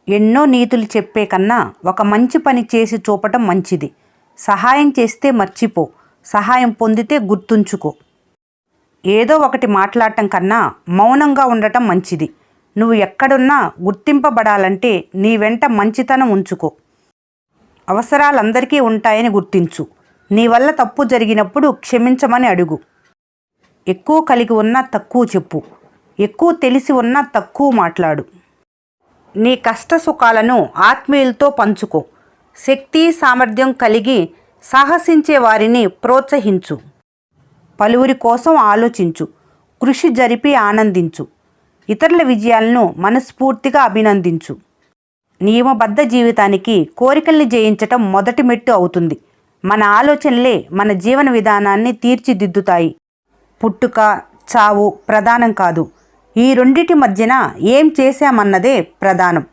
ఎన్నో నీతులు చెప్పే కన్నా ఒక మంచి పని చేసి చూపటం మంచిది. సహాయం చేస్తే మర్చిపో, సహాయం పొందితే గుర్తుంచుకో. ఏదో ఒకటి మాట్లాడటం కన్నా మౌనంగా ఉండటం మంచిది. నువ్వు ఎక్కడున్నా గుర్తింపబడాలంటే నీ వెంట మంచితనం ఉంచుకో. అవసరాలందరికీ ఉంటాయని గుర్తించు. నీ వల్ల తప్పు జరిగినప్పుడు క్షమించమని అడుగు. ఎక్కువ కలిగి ఉన్నా తక్కువ చెప్పు, ఎక్కువ తెలిసి ఉన్నా తక్కువ మాట్లాడు. నీ కష్ట సుఖాలను ఆత్మీయులతో పంచుకో. శక్తి సామర్థ్యం కలిగి సాహసించే వారిని ప్రోత్సహించు. పలువురి కోసం ఆలోచించు, కృషి జరిపి ఆనందించు. ఇతరుల విజయాలను మనస్ఫూర్తిగా అభినందించు. నియమబద్ధ జీవితానికి కోరికల్ని జయించటం మొదటి మెట్టు అవుతుంది. మన ఆలోచనలే మన జీవన విధానాన్ని తీర్చిదిద్దుతాయి. పుట్టుక చావు ప్రధానం కాదు, ఈ రెండిటి మధ్యన ఏం చేశామన్నదే ప్రధానం.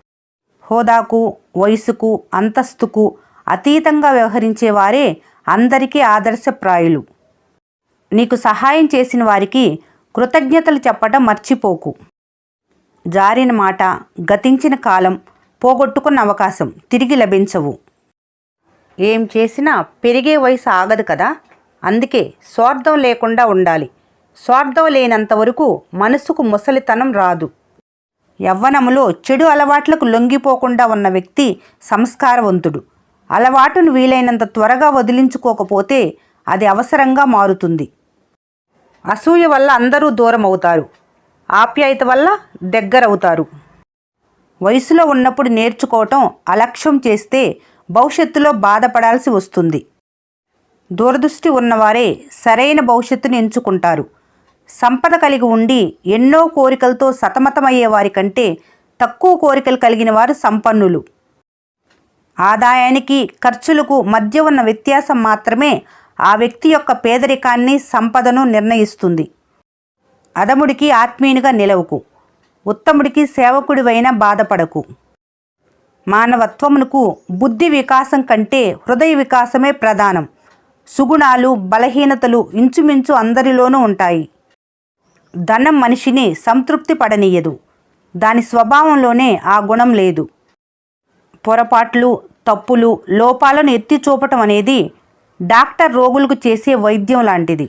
హోదాకు వయసుకు అంతస్తుకు అతీతంగా వ్యవహరించేవారే అందరికీ ఆదర్శప్రాయులు. నీకు సహాయం చేసిన వారికి కృతజ్ఞతలు చెప్పటం మర్చిపోకు. జారిన మాట, గతించిన కాలం, పోగొట్టుకున్న అవకాశం తిరిగి లభించవు. ఏం చేసినా పెరిగే వయసు ఆగదు కదా, అందుకే స్వార్థం లేకుండా ఉండాలి. స్వార్థం లేనంత వరకు మనసుకు ముసలితనం రాదు. యవ్వనములో చెడు అలవాట్లకు లొంగిపోకుండా ఉన్న వ్యక్తి సంస్కారవంతుడు. అలవాటును వీలైనంత త్వరగా వదిలించుకోకపోతే అది అవసరంగా మారుతుంది. అసూయ వల్ల అందరూ దూరం అవుతారు, ఆప్యాయత వల్ల దగ్గరవుతారు. వయసులో ఉన్నప్పుడు నేర్చుకోవటం అలక్ష్యం చేస్తే భవిష్యత్తులో బాధపడాల్సి వస్తుంది. దూరదృష్టి ఉన్నవారే సరైన భవిష్యత్తును ఎంచుకుంటారు. సంపద కలిగి ఉండి ఎన్నో కోరికలతో సతమతమయ్యే వారి కంటే తక్కువ కోరికలు కలిగిన వారు సంపన్నులు. ఆదాయానికి ఖర్చులకు మధ్య ఉన్న వ్యత్యాసం మాత్రమే ఆ వ్యక్తి యొక్క పేదరికాన్ని సంపదను నిర్ణయిస్తుంది. అధముడికి ఆత్మీయునిగా నిలవకు, ఉత్తముడికి సేవకుడివైన బాధపడకు. మానవత్వమునకు బుద్ధి వికాసం కంటే హృదయ వికాసమే ప్రధానం. సుగుణాలు బలహీనతలు ఇంచుమించు అందరిలోనూ ఉంటాయి. ధనం మనిషిని సంతృప్తి పడనీయదు, దాని స్వభావంలోనే ఆ గుణం లేదు. పొరపాట్లు, తప్పులు, లోపాలను ఎత్తి చూపటం అనేది డాక్టర్ రోగులకు చేసే వైద్యం లాంటిది.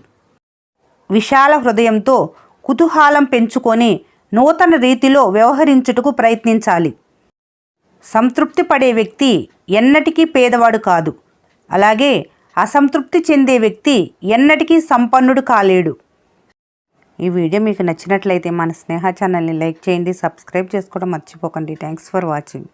విశాల హృదయంతో కుతూహలం పెంచుకొని నూతన రీతిలో వ్యవహరించుటకు ప్రయత్నించాలి. సంతృప్తి పడే వ్యక్తి ఎన్నటికీ పేదవాడు కాదు, అలాగే అసంతృప్తి చెందే వ్యక్తి ఎన్నటికీ సంపన్నుడు కాలేడు. ఈ వీడియో మీకు నచ్చినట్లయితే మన స్నేహ ఛానల్ని లైక్ చేయండి, సబ్స్క్రైబ్ చేసుకోవడం మర్చిపోకండి. Thanks for watching.